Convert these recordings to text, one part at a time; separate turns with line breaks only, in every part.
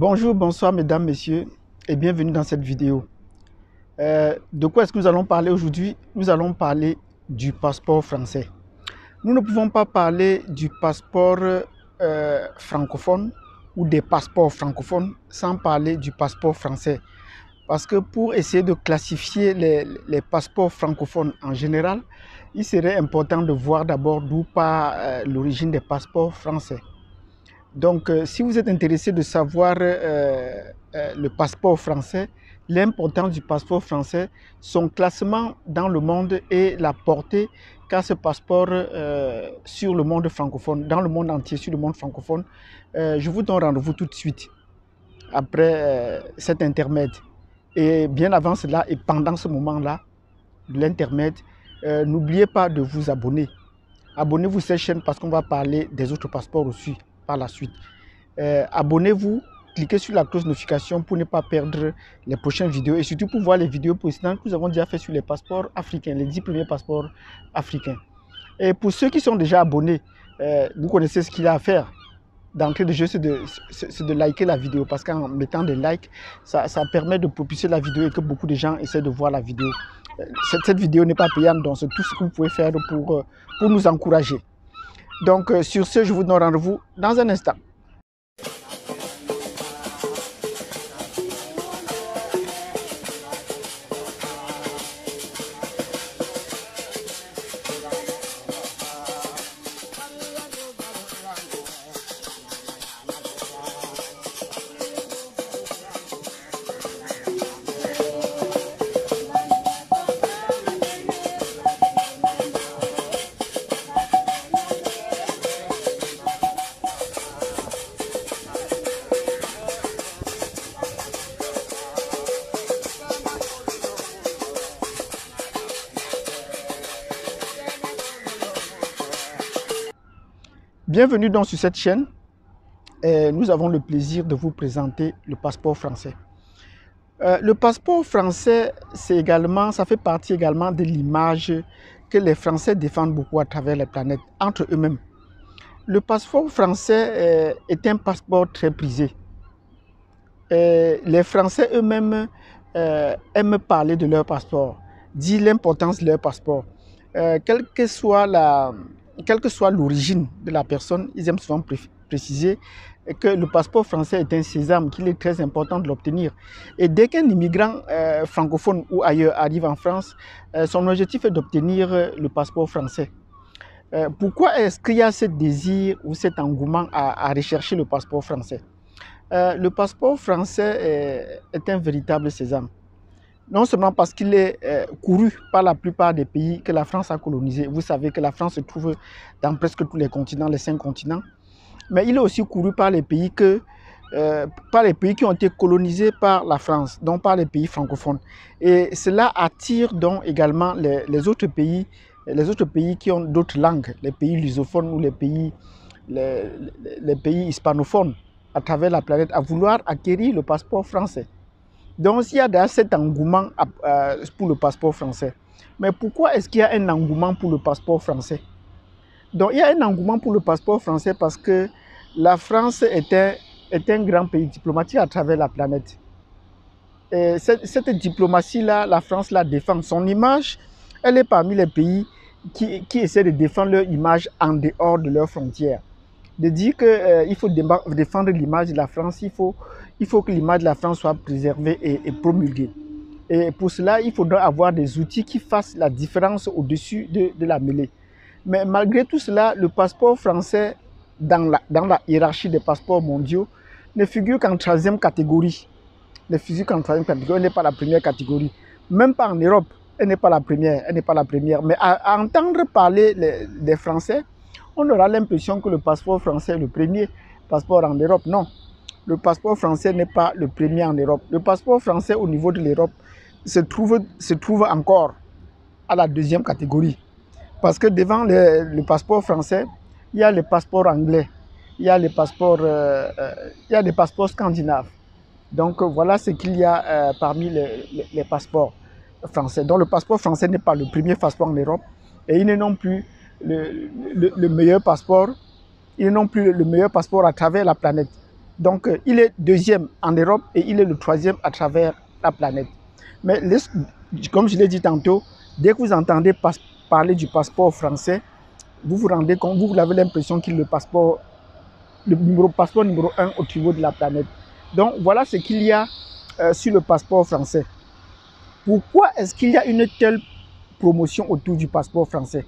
Bonjour, bonsoir mesdames, messieurs et bienvenue dans cette vidéo. De quoi est-ce que nous allons parler aujourd'hui? Nous allons parler du passeport français. Nous ne pouvons pas parler du passeport francophone ou des passeports francophones sans parler du passeport français. Parce que pour essayer de classifier les passeports francophones en général, il serait important de voir d'abord d'où part l'origine des passeports français. Donc, si vous êtes intéressé de savoir le passeport français, l'importance du passeport français, son classement dans le monde et la portée qu'a ce passeport sur le monde francophone, dans le monde entier, sur le monde francophone, je vous donne rendez-vous tout de suite après cet intermède. Et bien avant cela et pendant ce moment-là, de l'intermède, n'oubliez pas de vous abonner. Abonnez-vous à cette chaîne parce qu'on va parler des autres passeports aussi par la suite. Abonnez-vous, cliquez sur la cloche de notification pour ne pas perdre les prochaines vidéos et surtout pour voir les vidéos précédentes que nous avons déjà fait sur les passeports africains, les 10 premiers passeports africains. Et pour ceux qui sont déjà abonnés, vous connaissez ce qu'il y a à faire. D'entrée de jeu, c'est de liker la vidéo parce qu'en mettant des likes, ça permet de propulser la vidéo et que beaucoup de gens essaient de voir la vidéo. Cette vidéo n'est pas payante, donc c'est tout ce que vous pouvez faire pour nous encourager. Donc sur ce, je vous donne rendez-vous dans un instant. Bienvenue donc sur cette chaîne. Nous avons le plaisir de vous présenter le passeport français. Le passeport français, ça fait partie également de l'image que les Français défendent beaucoup à travers la planète, entre eux-mêmes. Le passeport français est un passeport très prisé. Les Français eux-mêmes aiment parler de leur passeport, dire l'importance de leur passeport. Quelle que soit l'origine de la personne, ils aiment souvent préciser que le passeport français est un sésame, qu'il est très important de l'obtenir. Et dès qu'un immigrant francophone ou ailleurs arrive en France, son objectif est d'obtenir le passeport français. Pourquoi est-ce qu'il y a ce désir ou cet engouement à rechercher le passeport français? Le passeport français est un véritable sésame. Non seulement parce qu'il est couru par la plupart des pays que la France a colonisés. Vous savez que la France se trouve dans presque tous les continents, les 5 continents. Mais il est aussi couru par les pays qui ont été colonisés par la France, donc par les pays francophones. Et cela attire donc également les autres pays qui ont d'autres langues, les pays lusophones ou les pays hispanophones à travers la planète à vouloir acquérir le passeport français. Donc, il y a cet engouement pour le passeport français. Mais pourquoi est-ce qu'il y a un engouement pour le passeport français? Donc, il y a un engouement pour le passeport français parce que la France est un grand pays diplomatique à travers la planète. Et cette diplomatie-là, la France la défend. Son image, elle est parmi les pays qui essaient de défendre leur image en dehors de leurs frontières. De dire qu'il faut défendre l'image de la France, il faut que l'image de la France soit préservée et promulguée. Et pour cela, il faudra avoir des outils qui fassent la différence au-dessus de la mêlée. Mais malgré tout cela, le passeport français, dans la hiérarchie des passeports mondiaux, ne figure qu'en 13e catégorie. Elle n'est pas la première catégorie. Même pas en Europe, elle n'est pas la première. Mais à entendre parler des Français, on aura l'impression que le passeport français est le premier passeport en Europe. Non, le passeport français n'est pas le premier en Europe. Le passeport français au niveau de l'Europe se trouve encore à la 2e catégorie. Parce que devant le passeport français, il y a le passeport anglais, il y a les passeports scandinaves. Donc voilà ce qu'il y a parmi les passeports français. Donc le passeport français n'est pas le premier passeport en Europe et il n'est non plus le meilleur passeport, il n'est non plus le meilleur passeport à travers la planète. Donc, il est deuxième en Europe et il est le troisième à travers la planète. Mais comme je l'ai dit tantôt, dès que vous entendez parler du passeport français, vous vous rendez compte, vous avez l'impression qu'il est le passeport numéro 1 au niveau de la planète. Donc, voilà ce qu'il y a sur le passeport français. Pourquoi est-ce qu'il y a une telle promotion autour du passeport français?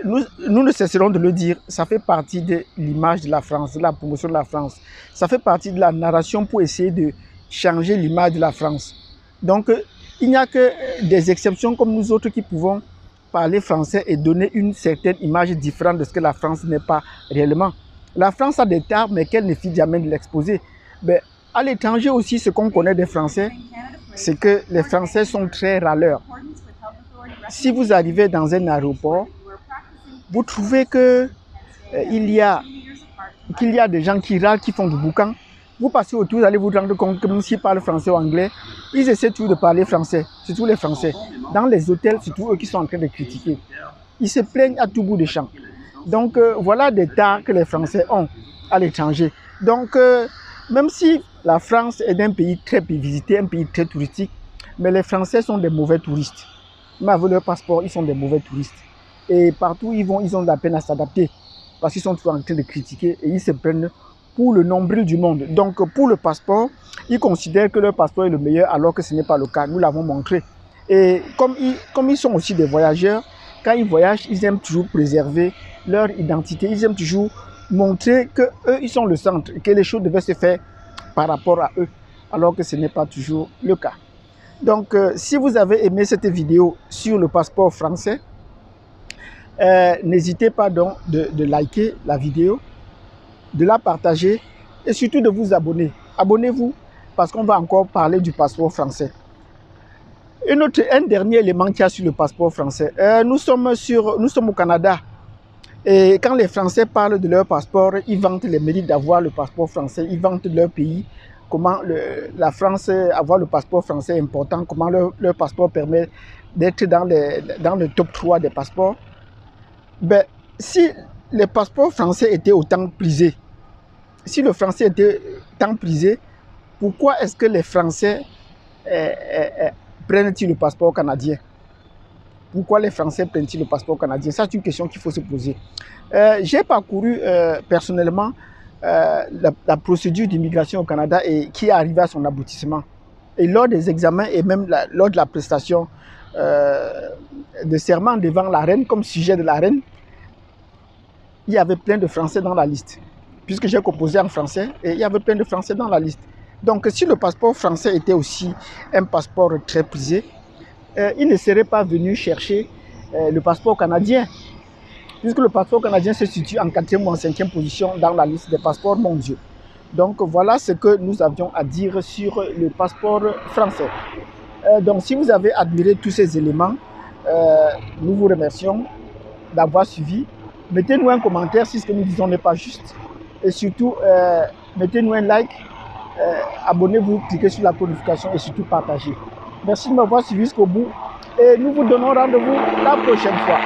Nous ne cesserons de le dire, ça fait partie de l'image de la France, de la promotion de la France. Ça fait partie de la narration pour essayer de changer l'image de la France. Donc, il n'y a que des exceptions comme nous autres qui pouvons parler français et donner une certaine image différente de ce que la France n'est pas réellement. La France a des tares, mais qu'elle ne fit jamais de l'exposer. Mais à l'étranger aussi, ce qu'on connaît des Français, c'est que les Français sont très râleurs. Si vous arrivez dans un aéroport, vous trouvez qu'il y a des gens qui râlent, qui font du boucan. Vous passez autour, vous allez vous rendre compte que même s'ils parlent français ou anglais, ils essaient toujours de parler français, surtout les Français. Dans les hôtels, c'est toujours eux qui sont en train de critiquer. Ils se plaignent à tout bout de champ. Donc voilà des tares que les Français ont à l'étranger. Donc même si la France est un pays très visité, un pays très touristique, mais les Français sont des mauvais touristes. Mais avec leur passeport, ils sont des mauvais touristes. Et partout où ils vont, ils ont de la peine à s'adapter. Parce qu'ils sont toujours en train de critiquer et ils se prennent pour le nombril du monde. Donc pour le passeport, ils considèrent que leur passeport est le meilleur alors que ce n'est pas le cas. Nous l'avons montré. Et comme ils sont aussi des voyageurs, quand ils voyagent, ils aiment toujours préserver leur identité. Ils aiment toujours montrer qu'eux, ils sont le centre et que les choses devaient se faire par rapport à eux, alors que ce n'est pas toujours le cas. Donc, si vous avez aimé cette vidéo sur le passeport français, n'hésitez pas donc de liker la vidéo, de la partager et surtout de vous abonner. Abonnez-vous parce qu'on va encore parler du passeport français. Un dernier élément qu'il y a sur le passeport français. Nous sommes au Canada. Et quand les Français parlent de leur passeport, ils vantent les mérites d'avoir le passeport français. Ils vantent leur pays, comment la France, avoir le passeport français est important, comment leur passeport permet d'être dans le top 3 des passeports. Ben, si les passeports français étaient autant prisés, si le français était tant prisé, pourquoi est-ce que les Français prennent-ils le passeport canadien? Pourquoi les Français prennent-ils le passeport canadien? Ça, c'est une question qu'il faut se poser. J'ai parcouru personnellement la procédure d'immigration au Canada et qui est arrivée à son aboutissement. Et lors des examens et même lors de la prestation de serment devant la reine, comme sujet de la reine, il y avait plein de Français dans la liste. Puisque j'ai composé en français, et il y avait plein de Français dans la liste. Donc, si le passeport français était aussi un passeport très prisé, il ne serait pas venu chercher le passeport canadien. Puisque le passeport canadien se situe en 4e ou en 5e position dans la liste des passeports mondiaux. Donc, voilà ce que nous avions à dire sur le passeport français. Donc, si vous avez admiré tous ces éléments, nous vous remercions d'avoir suivi. Mettez-nous un commentaire si ce que nous disons n'est pas juste. Et surtout, mettez-nous un like, abonnez-vous, cliquez sur la notification et surtout partagez. Merci de m'avoir suivi jusqu'au bout et nous vous donnons rendez-vous la prochaine fois.